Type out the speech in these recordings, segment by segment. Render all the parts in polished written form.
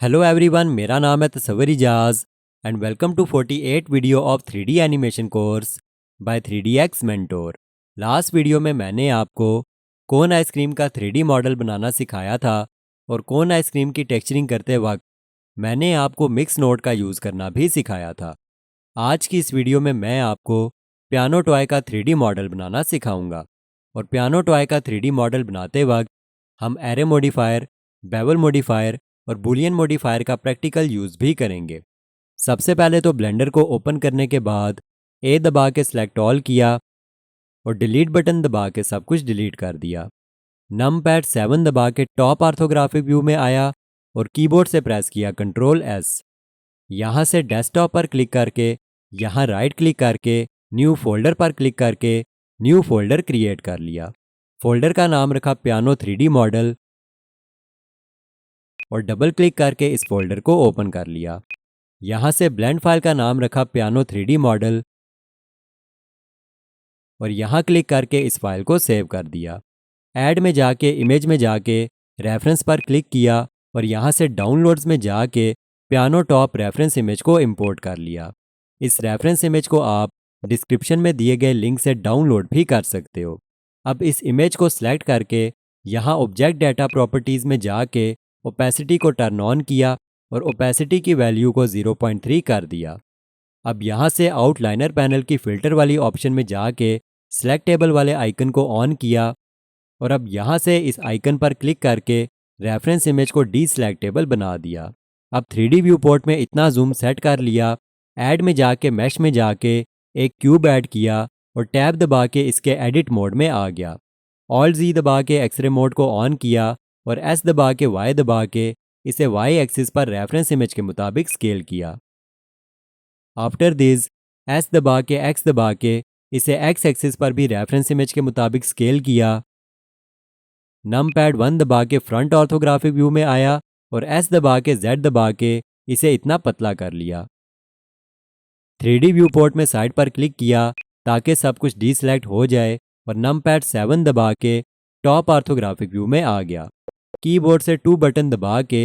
Hello everyone, मेरा नाम है Tasavvur Ijaz and welcome to 48 video of 3D animation course by 3DX mentor. Last video में मैंने आपको कोन आइसक्रीम का 3D मॉडल बनाना सिखाया था और कोन आइसक्रीम की टेक्सचरिंग करते वक्त मैंने आपको मिक्स नोट का यूज़ करना भी सिखाया था। आज की इस वीडियो में मैं आपको पियानो टॉय का 3D मॉडल बनाना सिखाऊंगा और पियानो टॉय का 3D मॉडल बनाते वक्त हम एरे मॉडिफायर, बेवल मॉडिफायर और बूलियन मॉडिफायर का प्रैक्टिकल यूज़ भी करेंगे। सबसे पहले तो ब्लेंडर को ओपन करने के बाद ए दबा के सिलेक्ट ऑल किया और डिलीट बटन दबा के सब कुछ डिलीट कर दिया। नमपैड 7 दबा के टॉप ऑर्थोग्राफिक व्यू में आया और कीबोर्ड से प्रेस किया कंट्रोल एस। यहाँ से डेस्कटॉप पर क्लिक करके यहाँ राइट क्लिक करके न्यू फोल्डर पर क्लिक करके न्यू फोल्डर क्रिएट कर लिया। फोल्डर का नाम रखा पियानो 3D मॉडल और डबल क्लिक करके इस फोल्डर को ओपन कर लिया। यहाँ से ब्लेंड फाइल का नाम रखा पियानो 3D मॉडल और यहाँ क्लिक करके इस फाइल को सेव कर दिया। ऐड में जाके इमेज में जाके रेफरेंस पर क्लिक किया और यहाँ से डाउनलोड्स में जाके पियानो टॉप रेफरेंस इमेज को इंपोर्ट कर लिया। इस रेफरेंस इमेज को आप डिस्क्रिप्शन में दिए गए लिंक से डाउनलोड भी कर सकते हो। अब इस इमेज को सिलेक्ट करके यहाँ ऑब्जेक्ट डाटा प्रॉपर्टीज़ में जाके ओपेसिटी को टर्न ऑन किया और ओपेसिटी की वैल्यू को 0.3 कर दिया। अब यहाँ से आउटलाइनर पैनल की फ़िल्टर वाली ऑप्शन में जाके सिलेक्टेबल वाले आइकन को ऑन किया और अब यहाँ से इस आइकन पर क्लिक करके रेफरेंस इमेज को डीसिलेक्टेबल बना दिया। अब 3D व्यू पोर्ट में इतना जूम सेट कर लिया। ऐड में जाके मैश में जाके एक क्यूब ऐड किया और टैब दबा के इसके एडिट मोड में आ गया। ऑल्ट Z दबा के एक्सरे मोड को ऑन किया और S दबा के Y दबा के इसे Y एक्सिस पर रेफरेंस इमेज के मुताबिक स्केल किया। आफ्टर दिस S दबा के X दबा के इसे X एक्सिस पर भी रेफरेंस इमेज के मुताबिक स्केल किया। नमपैड 1 दबा के फ्रंट ऑर्थोग्राफिक व्यू में आया और S दबा के Z दबा के इसे इतना पतला कर लिया। 3D व्यू पोर्ट में साइड पर क्लिक किया ताकि सब कुछ डीसेलेक्ट हो जाए और नमपैड 7 दबा के टॉप ऑर्थोग्राफिक व्यू में आ गया। कीबोर्ड से 2 बटन दबा के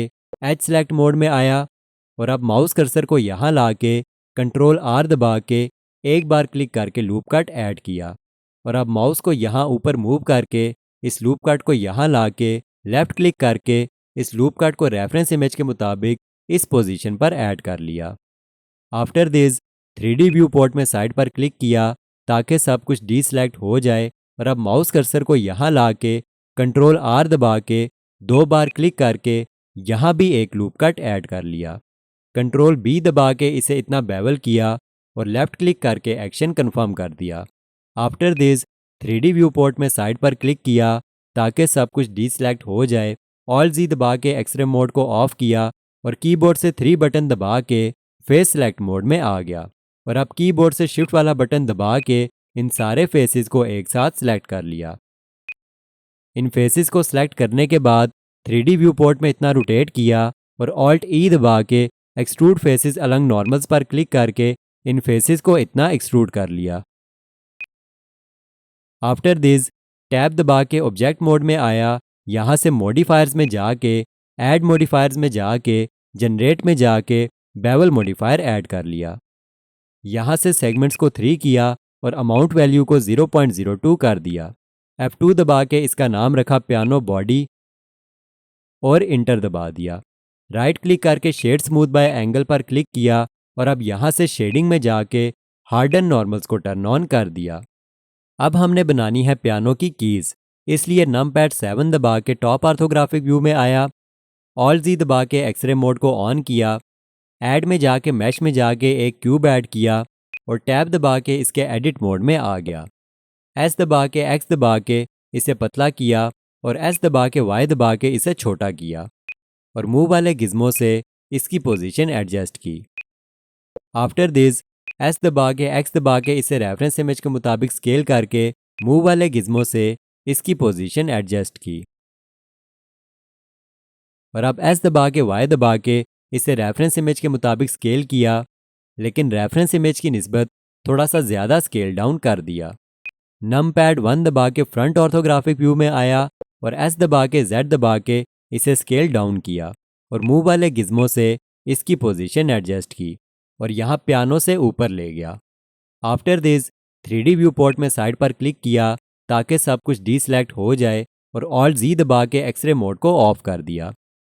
एज सेलेक्ट मोड में आया और अब माउस कर्सर को यहाँ ला के कंट्रोल R दबा के एक बार क्लिक करके लूप कट ऐड किया और अब माउस को यहाँ ऊपर मूव करके इस लूप कट को यहाँ ला के लेफ्ट क्लिक करके इस लूप कट को रेफरेंस इमेज के मुताबिक इस पोजीशन पर ऐड कर लिया। After this 3D view port में साइड पर क्लिक किया ताकि सब कुछ डीसेलेक्ट हो जाए और अब माउस कर्सर को यहाँ ला के कंट्रोल R दबा के 2 बार क्लिक करके यहाँ भी एक लूप कट ऐड कर लिया। कंट्रोल B दबा के इसे इतना बेवल किया और लेफ्ट क्लिक करके एक्शन कंफर्म कर दिया। After this 3D view port में साइड पर क्लिक किया ताकि सब कुछ डीसेलेक्ट हो जाए। ऑल्ट Z दबा के एक्सरे मोड को ऑफ किया और कीबोर्ड से 3 बटन दबा के फेस सेलेक्ट मोड में आ गया और अब कीबोर्ड से शिफ्ट वाला बटन दबा के इन सारे फेसेस को एक साथ सिलेक्ट कर लिया। इन फेसेस को सिलेक्ट करने के बाद 3D व्यू पोर्ट में इतना रोटेट किया और ऑल्ट E दबा के एक्सट्रूड फेसेस अलंग नॉर्मल्स पर क्लिक करके इन फेसेस को इतना एक्सट्रूड कर लिया। आफ्टर दिस टैब दबा के ऑब्जेक्ट मोड में आया। यहाँ से मॉडिफायर्स में जाके ऐड मॉडिफायर्स में जाके जनरेट में जाके बेवल मॉडिफायर ऐड कर लिया। यहाँ से सेगमेंट्स को 3 किया और अमाउंट वैल्यू को 0.02 कर दिया। F2 दबा के इसका नाम रखा पियानो बॉडी और इंटर दबा दिया। राइट क्लिक करके शेड स्मूथ बाय एंगल पर क्लिक किया और अब यहाँ से शेडिंग में जाके हार्डन नॉर्मल्स को टर्न ऑन कर दिया। अब हमने बनानी है पियानो की कीज़, इसलिए नमपैड 7 दबा के टॉप ऑर्थोग्राफिक व्यू में आया। ऑल्ट Z दबा के एक्सरे मोड को ऑन किया। ऐड में जाके मैश में जाके एक क्यूब ऐड किया और टैब दबा के इसके एडिट मोड में आ गया। S दबा के X दबा के इसे पतला किया और S दबा के Y दबा के इसे छोटा किया और मूव वाले गिज़मो से इसकी पोजीशन एडजस्ट की। आफ्टर दिस S दबा के X दबा के इसे रेफरेंस इमेज के मुताबिक स्केल करके मूव वाले गिज़मो से इसकी पोजीशन एडजस्ट की और अब S दबा के Y दबा के इसे रेफरेंस इमेज के मुताबिक स्केल किया, लेकिन रेफरेंस इमेज की निस्बत थोड़ा सा ज़्यादा स्केल डाउन कर दिया। नमपैड 1 दबा के फ्रंट ऑर्थोग्राफिक व्यू में आया और S दबा के Z दबा के इसे स्केल डाउन किया और मूव वाले गिज्मो से इसकी पोजीशन एडजस्ट की और यहाँ पियानो से ऊपर ले गया। After this 3D view port में साइड पर क्लिक किया ताकि सब कुछ डीसेलेक्ट हो जाए और ऑल्ट जी दबा के एक्सरे मोड को ऑफ कर दिया।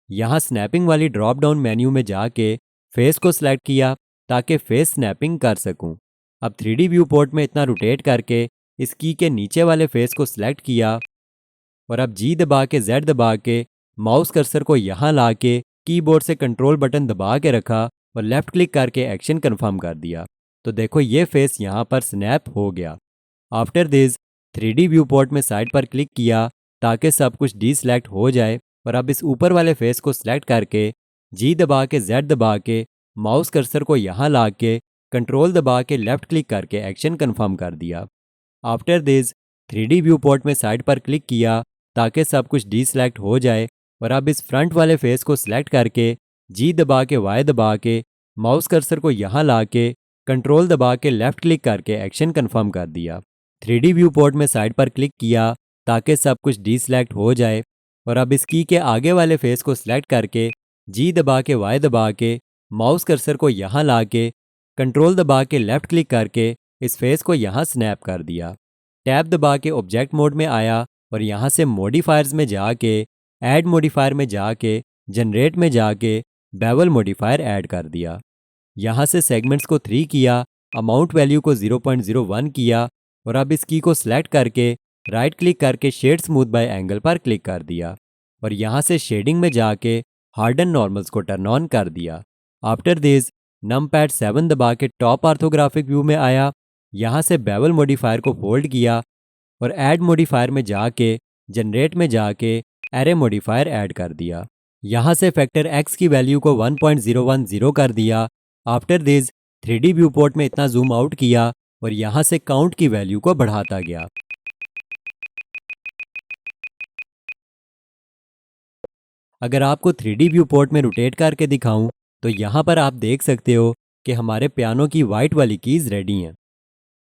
यहाँ स्नैपिंग वाली ड्रॉप डाउन मेन्यू में जाके फेस को सिलेक्ट किया ताकि फेस स्नैपिंग कर सकूं। अब 3D व्यू पोर्ट में इतना रोटेट करके इस की के नीचे वाले फेस को सिलेक्ट किया और अब जी दबा के जेड दबा के माउस कर्सर को यहाँ ला के कीबोर्ड से कंट्रोल बटन दबा के रखा और लेफ्ट क्लिक करके एक्शन कंफर्म कर दिया। तो देखो ये फेस यहाँ पर स्नैप हो गया। After this 3D view port में साइड पर क्लिक किया ताकि सब कुछ डीसेलेक्ट हो जाए और अब इस ऊपर वाले फेस को सिलेक्ट करके जी दबा के जेड दबा के माउस कर्सर को यहाँ ला के कंट्रोल दबा के लेफ्ट क्लिक करके एक्शन कंफर्म कर दिया। After this 3D view port में साइड पर क्लिक किया ताकि सब कुछ डीसेलेक्ट हो जाए और अब इस फ्रंट वाले फेस को सिलेक्ट करके जी दबा के वाई दबा के माउस कर्सर को यहाँ ला के कंट्रोल दबा के लेफ्ट क्लिक करके एक्शन कंफर्म कर दिया। 3D व्यू पोर्ट में साइड पर क्लिक किया ताकि सब कुछ डीसेलेक्ट हो जाए और अब इस की के आगे वाले फेस को सिलेक्ट करके जी दबा के वाई दबा के माउस कर्सर को यहाँ ला के कंट्रोल दबा के लेफ्ट क्लिक करके इस फेस को यहाँ स्नैप कर दिया। टैब दबा के ऑब्जेक्ट मोड में आया और यहाँ से मॉडिफायर्स में जाके ऐड मॉडिफायर में जाके जनरेट में जाके बेवल मॉडिफायर ऐड कर दिया। यहाँ से सेगमेंट्स को 3 किया, अमाउंट वैल्यू को 0.01 किया और अब इस की को सिलेक्ट करके राइट क्लिक करके शेड स्मूथ बाय एंगल पर क्लिक कर दिया और यहाँ से शेडिंग में जाके हार्डन नॉर्मल्स को टर्न ऑन कर दिया। आफ्टर दिस नमपैड 7 दबा के टॉप ऑर्थोग्राफिक व्यू में आया, यहाँ से बेवल मॉडिफायर को फोल्ड किया और ऐड मॉडिफायर में जाके जनरेट में जाके एरे मॉडिफायर ऐड कर दिया। यहाँ से फैक्टर x की वैल्यू को 1.010 कर दिया। After this 3D view port में इतना जूम आउट किया और यहाँ से काउंट की वैल्यू को बढ़ाता गया। अगर आपको 3D व्यू पोर्ट में रोटेट करके दिखाऊं तो यहाँ पर आप देख सकते हो कि हमारे पियानो की वाइट वाली कीज़ रेडी हैं।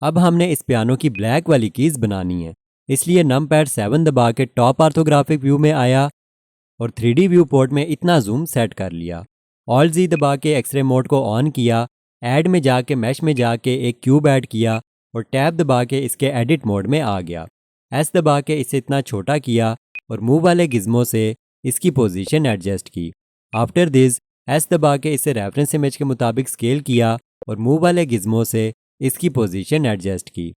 अब हमने इस पियानो की ब्लैक वाली कीज़ बनानी है, इसलिए नमपैड 7 दबा के टॉप ऑर्थोग्राफिक व्यू में आया और 3D व्यू पोर्ट में इतना जूम सेट कर लिया। ऑल्ट जी दबा के एक्सरे मोड को ऑन किया, ऐड में जाके मैश में जाके एक क्यूब ऐड किया और टैब दबा के इसके एडिट मोड में आ गया। एस दबा के इसे इतना छोटा किया और मूव वाले गिज्मो से इसकी पोजीशन एडजस्ट की। आफ्टर दिस एस दबा के इसे रेफरेंस इमेज के मुताबिक स्केल किया और मूव वाले गिज्मो से इसकी पोजीशन एडजस्ट की।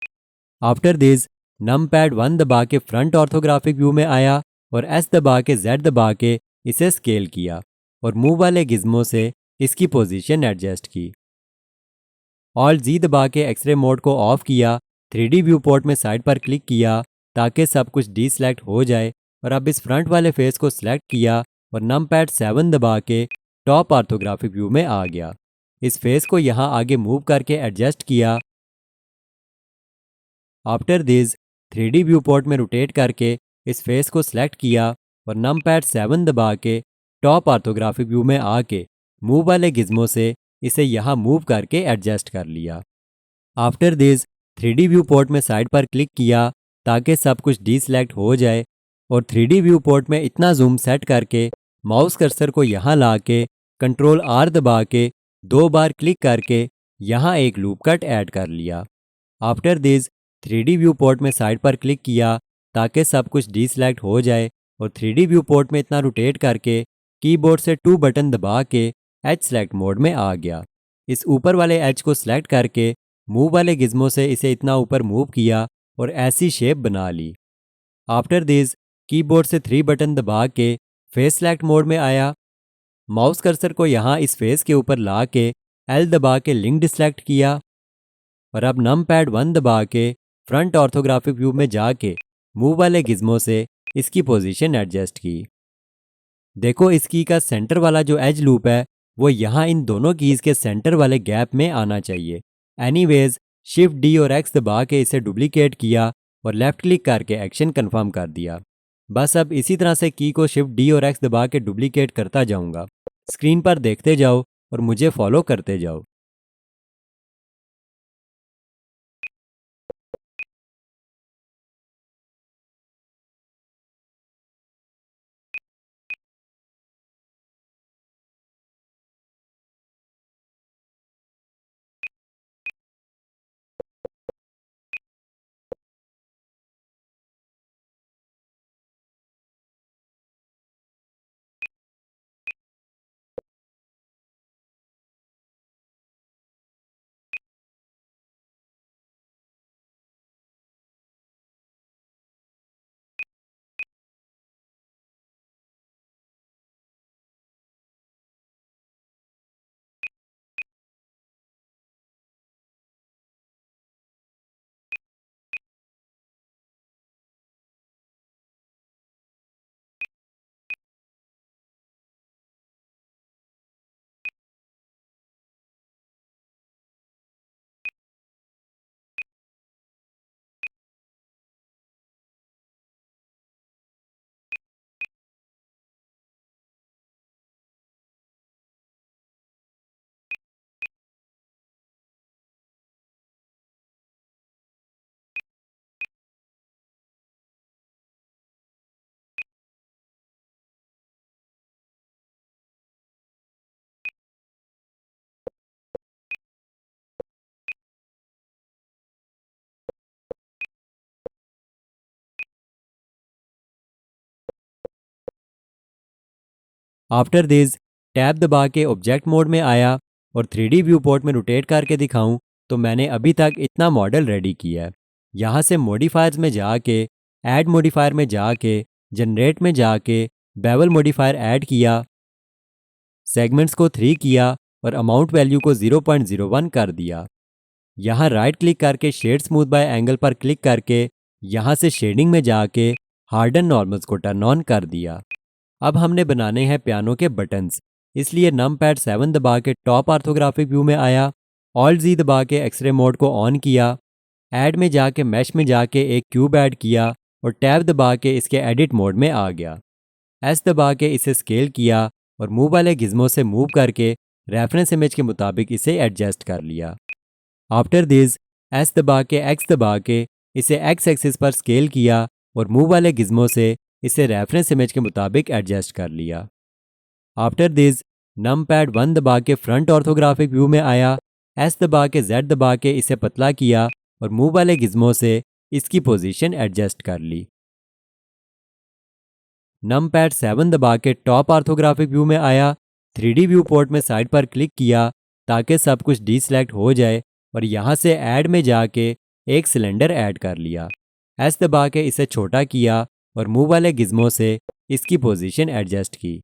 आफ्टर दिस नमपैड 1 दबा के फ्रंट ऑर्थोग्राफिक व्यू में आया और एस दबा के जेड दबा के इसे स्केल किया और मूव वाले गिज्मो से इसकी पोजीशन एडजस्ट की। ऑल्ट जी दबा के एक्सरे मोड को ऑफ किया, 3D व्यू पोर्ट में साइड पर क्लिक किया ताकि सब कुछ डीसेलेक्ट हो जाए और अब इस फ्रंट वाले फेस को सिलेक्ट किया और नमपैड 7 दबा के टॉप ऑर्थोग्राफिक व्यू में आ गया। इस फेस को यहाँ आगे मूव करके एडजस्ट किया। After this 3D view port में रोटेट करके इस फेस को सिलेक्ट किया और नमपैड 7 दबा के टॉप ऑर्थोग्राफिक व्यू में आके मूव वाले गिज्मो से इसे यहाँ मूव करके एडजस्ट कर लिया। After this 3D view port में साइड पर क्लिक किया ताकि सब कुछ डीसेलेक्ट हो जाए और 3D व्यू पोर्ट में इतना जूम सेट करके माउस कर्सर को यहाँ ला के कंट्रोल R दबा के 2 बार क्लिक करके यहाँ एक लूप कट ऐड कर लिया। After this 3D view port में साइड पर क्लिक किया ताकि सब कुछ डीसेलेक्ट हो जाए और 3D व्यू पोर्ट में इतना रोटेट करके कीबोर्ड से 2 बटन दबा के एज सेलेक्ट मोड में आ गया। इस ऊपर वाले एज को सिलेक्ट करके मूव वाले गिज्मो से इसे इतना ऊपर मूव किया और ऐसी शेप बना ली। आफ्टर दिस कीबोर्ड से 3 बटन दबा के फेस सेलेक्ट मोड में आया, माउस कर्सर को यहाँ इस फेस के ऊपर ला के एल दबा के लिंक डिसेलेक्ट किया और अब नमपैड 1 दबा के फ्रंट ऑर्थोग्राफिक व्यू में जाके मूव वाले गिज्मो से इसकी पोजीशन एडजस्ट की। देखो इस की का सेंटर वाला जो एज लूप है वो यहाँ इन दोनों कीज़ के सेंटर वाले गैप में आना चाहिए। एनीवेज शिफ्ट डी और एक्स दबा के इसे डुप्लीकेट किया और लेफ्ट क्लिक करके एक्शन कंफर्म कर दिया। बस अब इसी तरह से की को शिफ्ट डी और एक्स दबा के डुप्लीकेट करता जाऊंगा। स्क्रीन पर देखते जाओ और मुझे फॉलो करते जाओ। आफ्टर दिस टैब दबा के ऑब्जेक्ट मोड में आया और 3D व्यू पोर्ट में रोटेट करके दिखाऊं तो मैंने अभी तक इतना मॉडल रेडी किया है। यहाँ से मॉडिफायर्स में जाके, ऐड मॉडिफायर में जाके, जनरेट में जाके बेवल मॉडिफायर ऐड किया, सेगमेंट्स को 3 किया और अमाउंट वैल्यू को 0.01 कर दिया। यहाँ राइट क्लिक करके शेड स्मूथ बाय एंगल पर क्लिक करके यहाँ से शेडिंग में जाके हार्डन नॉर्मल्स को टर्न ऑन कर दिया। अब हमने बनाने हैं पियानो के बटन्स, इसलिए नमपैड 7 दबा के टॉप ऑर्थोग्राफिक व्यू में आया, ऑल्ट जी दबा के एक्सरे मोड को ऑन किया, ऐड में जाके मैश में जाके एक क्यूब ऐड किया और टैब दबा के इसके एडिट मोड में आ गया। एस दबा के इसे स्केल किया और मूव वाले गिज्मो से मूव करके रेफरेंस इमेज के मुताबिक इसे एडजस्ट कर लिया। आफ्टर दिस एस दबा के एक्स दबा के इसे एक्स एक्सिस पर स्केल किया और मूव वाले गिज्मो से इसे रेफरेंस इमेज के मुताबिक एडजस्ट कर लिया। आफ्टर दिस नमपैड 1 दबा के फ्रंट ऑर्थोग्राफिक व्यू में आया, एस दबा के जेड दबा के इसे पतला किया और मूव वाले गिज्मो से इसकी पोजीशन एडजस्ट कर ली। नमपैड 7 दबा के टॉप ऑर्थोग्राफिक व्यू में आया, 3D व्यू पोर्ट में साइड पर क्लिक किया ताकि सब कुछ डीसेलेक्ट हो जाए और यहाँ से ऐड में जाके एक सिलेंडर ऐड कर लिया। एस दबा के इसे छोटा किया और मूव वाले गिज्मो से इसकी पोजीशन एडजस्ट की।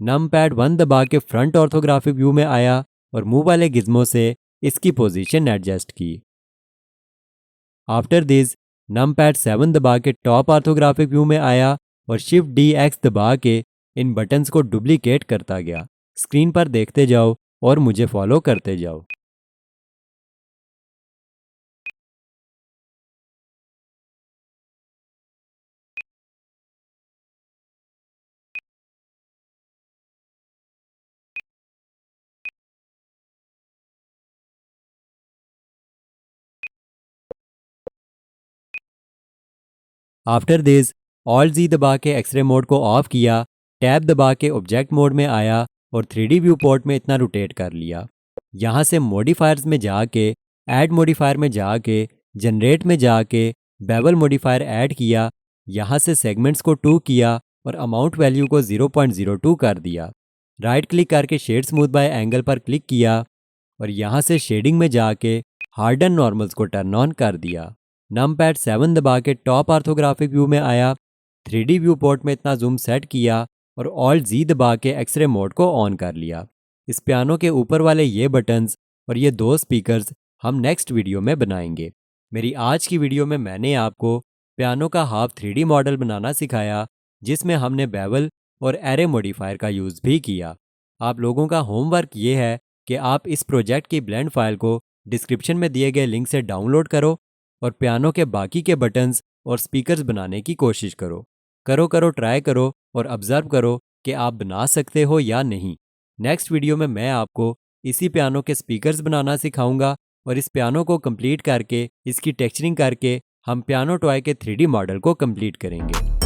नमपैड 1 दबा के फ्रंट ऑर्थोग्राफिक व्यू में आया और मूव वाले गिज्मो से इसकी पोजीशन एडजस्ट की। आफ्टर दिस नमपैड 7 दबा के टॉप ऑर्थोग्राफिक व्यू में आया और शिफ्ट डी एक्स दबा के इन बटन्स को डुप्लीकेट करता गया। स्क्रीन पर देखते जाओ और मुझे फॉलो करते जाओ। आफ्टर दिस ऑल्ट जी दबा के एक्सरे मोड को ऑफ किया, टैब दबा के ऑब्जेक्ट मोड में आया और 3D व्यू पोर्ट में इतना रोटेट कर लिया। यहाँ से मॉडिफायर्स में जाके, ऐड मॉडिफायर में जाके, जनरेट में जाके बेवल मॉडिफायर ऐड किया, यहाँ से सेगमेंट्स को 2 किया और अमाउंट वैल्यू को 0.02 कर दिया। राइट क्लिक करके शेड स्मूथ बाय एंगल पर क्लिक किया और यहाँ से शेडिंग में जाके हार्डन नॉर्मल्स को टर्न ऑन कर दिया। नमपैड 7 दबा के टॉप ऑर्थोग्राफिक व्यू में आया, 3D व्यू पोर्ट में इतना जूम सेट किया और ऑल्ट जी दबा के एक्सरे मोड को ऑन कर लिया। इस पियानो के ऊपर वाले ये बटन्स और ये 2 स्पीकर्स हम नेक्स्ट वीडियो में बनाएंगे। मेरी आज की वीडियो में मैंने आपको पियानो का हाफ 3D मॉडल बनाना सिखाया, जिसमें हमने बेवल और एरे मॉडिफायर का यूज़ भी किया। आप लोगों का होमवर्क ये है कि आप इस प्रोजेक्ट की ब्लेंड फाइल को डिस्क्रिप्शन में दिए गए लिंक से डाउनलोड करो और पियानो के बाकी के बटन्स और स्पीकर्स बनाने की कोशिश करो। करो ट्राई करो और ऑब्जर्व करो कि आप बना सकते हो या नहीं। नेक्स्ट वीडियो में मैं आपको इसी पियानो के स्पीकर्स बनाना सिखाऊंगा और इस पियानो को कंप्लीट करके, इसकी टेक्सचरिंग करके हम पियानो टॉय के 3D मॉडल को कंप्लीट करेंगे।